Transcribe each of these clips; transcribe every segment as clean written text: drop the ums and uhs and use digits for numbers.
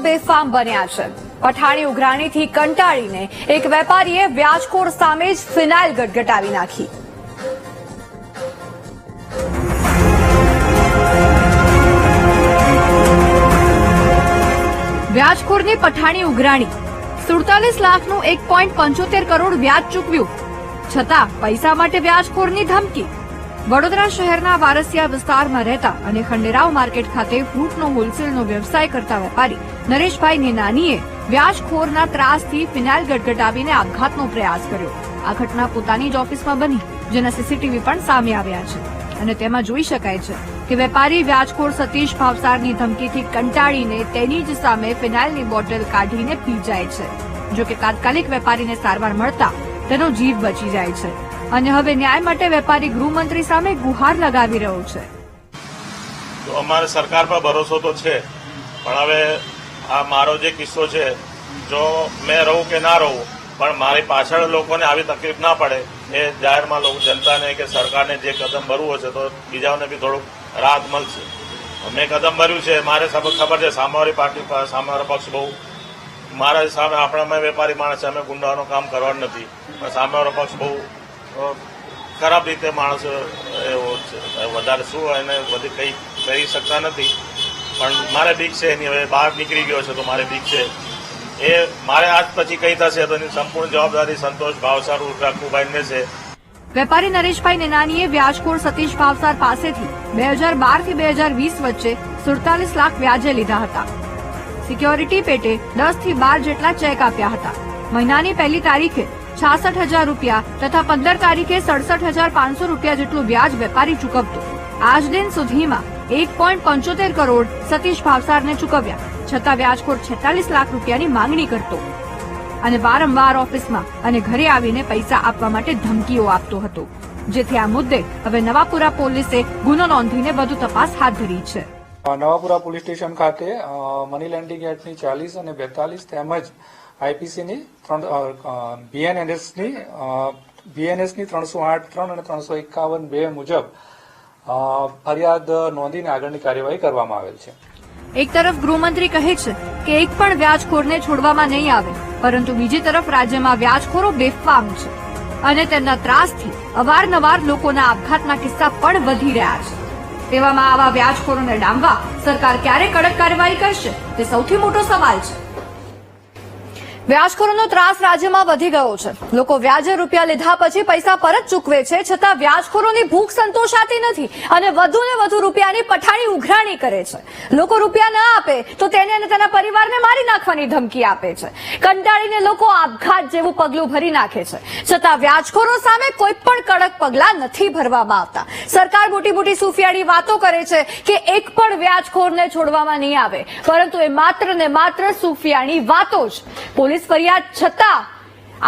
બેફામ બન્યા છે। પઠાણી ઉઘરાણીથી કંટાળીને એક વેપારીએ વ્યાજખોર સામે જ ફિનાઇલ ગટગટાવી નાખી। વ્યાજખોરની પઠાણી ઉઘરાણી 47 લાખનું 1.75 કરોડ વ્યાજ ચૂકવ્યું, છતાં પૈસા માટે વ્યાજખોરની ધમકી। વડોદરા શહેરના વારસિયા વિસ્તારમાં રહેતા અને ખંડેરાવ માર્કેટ ખાતે ફ્રૂટનો હોલસેલનો વ્યવસાય કરતા વેપારી નરેશભાઈ નેનાનીએ વ્યાજખોરના ત્રાસથી ફિનાઇલ ગટગટાવીને આપઘાતનો પ્રયાસ કર્યો। આ ઘટના પોતાની જ ઓફિસમાં બની, જેના સીસીટીવી પણ સામે આવ્યા છે અને તેમાં જોઈ શકાય છે કે વેપારી વ્યાજખોર સતીશ ભાવસારની ધમકીથી કંટાળીને તેની જ સામે ફિનાઇલની બોટલ કાઢીને પી જાય છે। જો કે તાત્કાલિક વેપારીને સારવાર મળતા તેનો જીવ બચી જાય છે અને હવે ન્યાય માટે વેપારી ગૃહમંત્રી સામે ગુહાર લગાવી રહ્યો છે। તો અમારે સરકાર પર ભરોસો તો છે, પણ હવે આ મારો જે કિસ્સો છે, જો મેં રહું કે ના રહું, પણ મારી પાછળ લોકોને આવી તકલીફ ના પડે એ જાહેરમાં લોકો જનતાને કે સરકારને જે કદમ ભરવું હશે તો બીજાઓને બી થોડુંક રાહત મળશે। મેં કદમ ભર્યું છે, મારે ખબર છે સામેવાળી પાર્ટી સામેવાળો પક્ષ બહુ મારા સામે આપણા વેપારી માણસ છે, અમે ગુંડાઓનું કામ કરવાનું નથી, પણ સામેવાળો પક્ષ બહુ ખરાબ રીતે માણસ એવો વધારે શું એને બધી કંઈ કરી શકતા નથી, પણ મારે બીક છે એની। હવે બહાર નીકળી ગયો છે તો મારે બીક છે, એ મારે આજ પછી કઈ થશે તો એની સંપૂર્ણ જવાબદારી સંતોષ ભાવસાર રાખુભાઈને છે। વેપારી નરેશભાઈ નેનાનીએ વ્યાજખોર સતીશ ભાવસાર પાસેથી 2012 થી 2020 વચ્ચે 47 લાખ વ્યાજે લીધા હતા। સિક્યોરિટી પેટે 10 થી 12 જેટલા ચેક આપ્યા હતા। મહિનાની પહેલી તારીખે 66,000 રૂપિયા તથા 15 તારીખે 67,500 રૂપિયા જેટલું વ્યાજ વેપારી ચૂકવતો। આજ દિન સુધીમાં 1.75 કરોડ સતીશ ભાવસારને ચૂકવ્યા, છતાં વ્યાજખોર 46 લાખ રૂપિયાની માંગણી કરતો અને વારંવાર ઓફિસમાં અને ઘરે આવીને પૈસા આપવા માટે ધમકીઓ આપતો હતો, જેથી આ મુદ્દે હવે નવાપુરા પોલીસે ગુનો નોંધીને વધુ તપાસ હાથ ધરી છે। નવાપુરા પોલીસ સ્ટેશન ખાતે મની લેન્ડિંગ એક્ટની 40 અને 42 તેમજ આઈપીસીની બીએનએસની 308(3) અને 351(2) મુજબ ફરિયાદ નોંધીને આગળની કાર્યવાહી કરવામાં આવેલ છે। એક તરફ ગૃહમંત્રી કહે છે કે એક પણ વ્યાજખોરને છોડવામાં નહીં આવે, પરંતુ બીજી તરફ રાજ્યમાં વ્યાજખોરો બેફામ છે અને તેમના ત્રાસથી અવારનવાર લોકોના આપઘાતના કિસ્સા પણ વધી રહ્યા છે। તેવામાં આવા વ્યાજખોરોને ડામવા સરકાર ક્યારે કડક કાર્યવાહી કરશે તે સૌથી મોટો સવાલ છે। વ્યાજખોરોનો ત્રાસ રાજ્યમાં વધી ગયો છે। લોકો વ્યાજે રૂપિયા લીધા પછી પૈસા પરત ચૂકવે છે, છતાં વ્યાજખોરોની ભૂખ સંતોષાતી નથી અને વધુ ને વધુ રૂપિયાની પઠાણી ઉઘરાણી કરે છે। લોકો રૂપિયા ન આપે તો તેને અને તેના પરિવારને મારી નાખવાની ધમકી આપે છે। કંટાળીને લોકો આપઘાત જેવું પગલું ભરી નાખે છે, છતાં વ્યાજખોરો સામે કોઈ પણ કડક પગલાં નથી ભરવામાં આવતા। સરકાર મોટી મોટી સુફિયાળી વાતો કરે છે કે એક પણ વ્યાજખોરને છોડવામાં નહીં આવે, પરંતુ એ માત્ર ને માત્ર સુફિયાળી વાતો જ। પોલીસ ફરિયાદ છતાં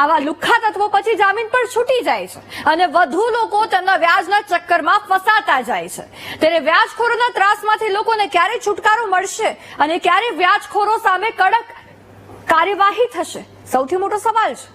આવા લુખ્ખા તત્વો પછી જામીન પર છૂટી જાય છે અને વધુ લોકો તેમના વ્યાજના ચક્કરમાં ફસાતા જાય છે। ત્યારે વ્યાજખોરોના ત્રાસમાંથી લોકોને ક્યારે છુટકારો મળશે અને ક્યારે વ્યાજખોરો સામે કડક કાર્યવાહી થશે, સૌથી મોટો સવાલ છે।